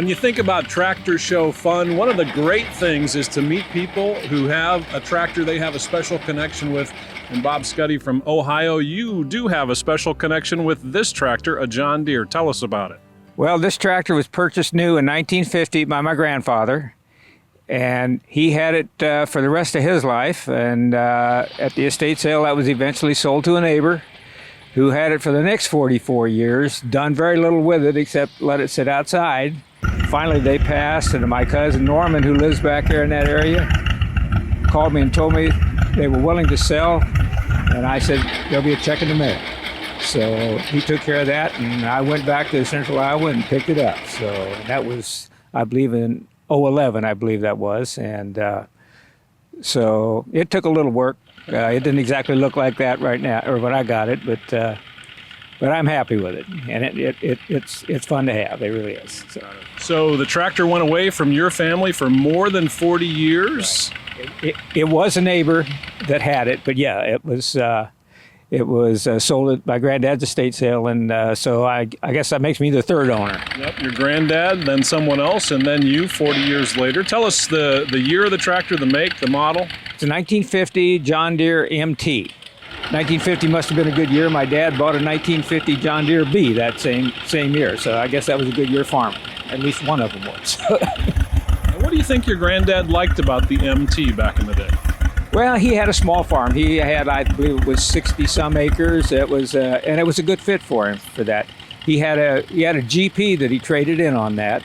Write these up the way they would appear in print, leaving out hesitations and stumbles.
When you think about tractor show fun, one of the great things is to meet people who have a tractor they have a special connection with. And Bob Scuddy from Ohio, you do have a special connection with this tractor, a John Deere. Tell us about it. Well, this tractor was purchased new in 1950 by my grandfather, and he had it for the rest of his life. And at the estate sale, that was eventually sold to a neighbor who had it for the next 44 years, done very little with it except let it sit outside. Finally, they passed, and my cousin Norman, who lives back there in that area, called me and told me they were willing to sell, and I said, there'll be a check in the mail. So he took care of that, and I went back to Central Iowa and picked it up. So that was, I believe, in 2011, I believe that was. And so it took a little work. It didn't exactly look like that right now, or when I got it, but I'm happy with it, and it's fun to have. It really is. So the tractor went away from your family for more than 40 years? Right. It was a neighbor that had it, but yeah, it was sold at my granddad's estate sale, and so I guess that makes me the third owner. Yep, your granddad, then someone else, and then you 40 years later. Tell us the year of the tractor, the make, the model. It's a 1950 John Deere MT. 1950 must have been a good year. My dad bought a 1950 John Deere B that same year, so I guess that was a good year farming. At least one of them was. What do you think your granddad liked about the MT back in the day? Well, he had a small farm. He had, I believe it was 60 some acres. It was, and it was a good fit for him for that. He had a GP that he traded in on that.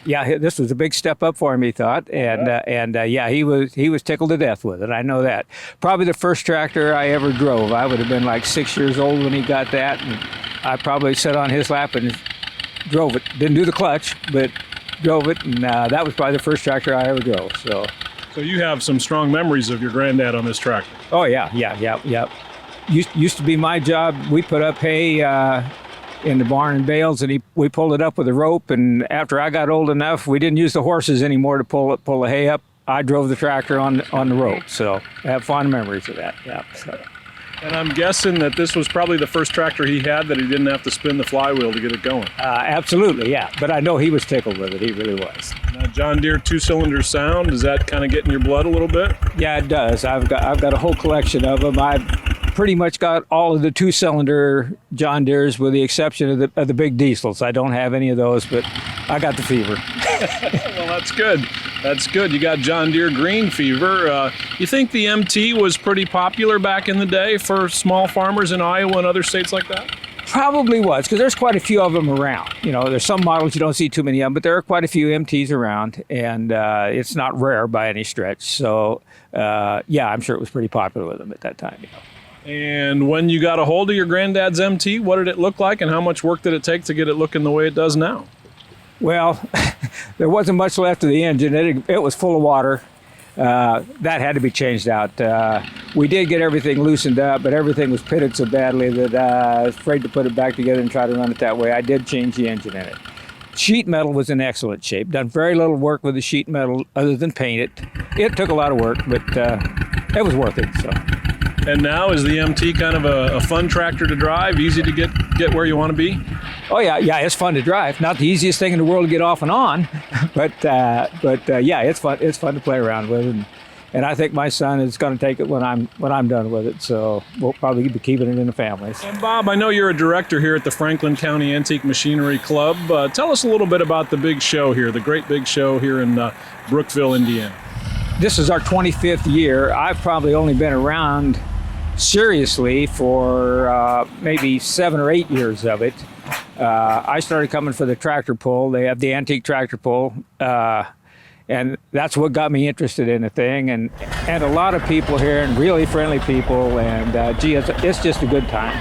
Yeah, this was a big step up for him, he thought, and yeah, he was tickled to death with it. I know that. Probably the first tractor I ever drove. I would have been like 6 years old when he got that, and I probably sat on his lap and drove it. Didn't do the clutch, but drove it, and that was probably the first tractor I ever drove. So you have some strong memories of your granddad on this tractor. Oh yeah. Used to be my job. We put up hay in the barn and bales, and we pulled it up with a rope. And after I got old enough, we didn't use the horses anymore to pull the hay up. I drove the tractor on the rope. So I have fond memories of that. Yeah. So. And I'm guessing that this was probably the first tractor he had that he didn't have to spin the flywheel to get it going. Absolutely, yeah. But I know he was tickled with it. He really was. Now, John Deere two-cylinder sound, does that kind of get in your blood a little bit? Yeah, it does. I've got a whole collection of them. I've pretty much got all of the two-cylinder John Deeres with the exception of the big diesels. I don't have any of those, but I got the fever. Well, that's good. That's good. You got John Deere green fever. You think the MT was pretty popular back in the day for small farmers in Iowa and other states like that? Probably was, because there's quite a few of them around. You know, there's some models you don't see too many of them, but there are quite a few MTs around, and it's not rare by any stretch. So, yeah, I'm sure it was pretty popular with them at that time. You know. And when you got a hold of your granddad's MT, what did it look like, and how much work did it take to get it looking the way it does now? Well, there wasn't much left of the engine. It was full of water. That had to be changed out. We did get everything loosened up, but everything was pitted so badly that I was afraid to put it back together and try to run it that way. I did change the engine in it. Sheet metal was in excellent shape. Done very little work with the sheet metal other than paint it. It took a lot of work, but it was worth it. So. And now is the MT kind of a fun tractor to drive, easy to get where you want to be? Oh yeah, it's fun to drive. Not the easiest thing in the world to get off and on, but yeah, it's fun. It's fun to play around with, and I think my son is going to take it when I'm done with it. So we'll probably be keeping it in the family. And Bob, I know you're a director here at the Franklin County Antique Machinery Club. Tell us a little bit about the big show here, the great big show here in Brookville, Indiana. This is our 25th year. I've probably only been around seriously for maybe 7 or 8 years of it. I started coming for the tractor pull. They have the antique tractor pull, and that's what got me interested in the thing. And a lot of people here, and really friendly people, and gee, it's just a good time.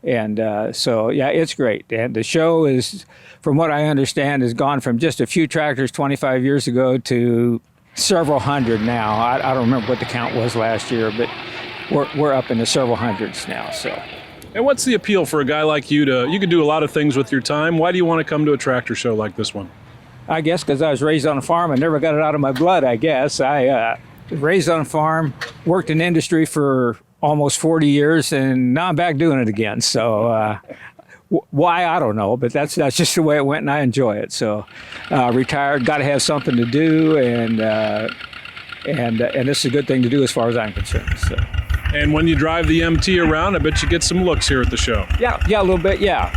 And so yeah, it's great. And the show is, from what I understand, has gone from just a few tractors 25 years ago to several hundred now. I don't remember what the count was last year, but we're up into several hundreds now. So. And what's the appeal for a guy like you you can do a lot of things with your time. Why do you want to come to a tractor show like this one? I guess because I was raised on a farm. I never got it out of my blood, I guess. I was raised on a farm, worked in industry for almost 40 years, and now I'm back doing it again. So Why, I don't know, but that's just the way it went, and I enjoy it. So, retired, got to have something to do, and this is a good thing to do as far as I'm concerned. So. And when you drive the MT around, I bet you get some looks here at the show. Yeah, a little bit, yeah.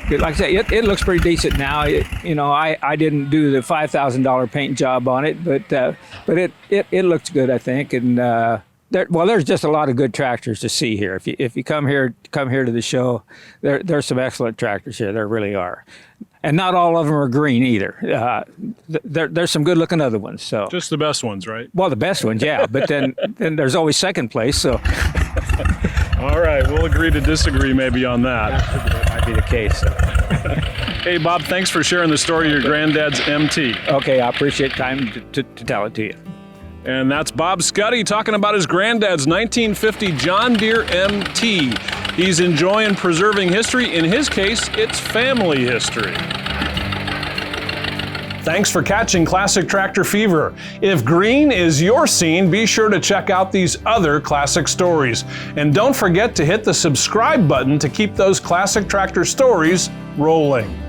Like I said, it looks pretty decent now. I didn't do the $5,000 paint job on it, but it looks good, I think. And there's just a lot of good tractors to see here. If you come here to the show, there's some excellent tractors here. There really are. And not all of them are green either. There's some good-looking other ones. So just the best ones, right? Well, the best ones, yeah. But then there's always second place. So. All right, we'll agree to disagree maybe on that. That might be the case. So. Hey, Bob, thanks for sharing the story of your granddad's MT. Okay, I appreciate time to tell it to you. And that's Bob Scuddy talking about his granddad's 1950 John Deere MT. He's enjoying preserving history. In his case, it's family history. Thanks for catching Classic Tractor Fever. If green is your scene, be sure to check out these other classic stories. And don't forget to hit the subscribe button to keep those classic tractor stories rolling.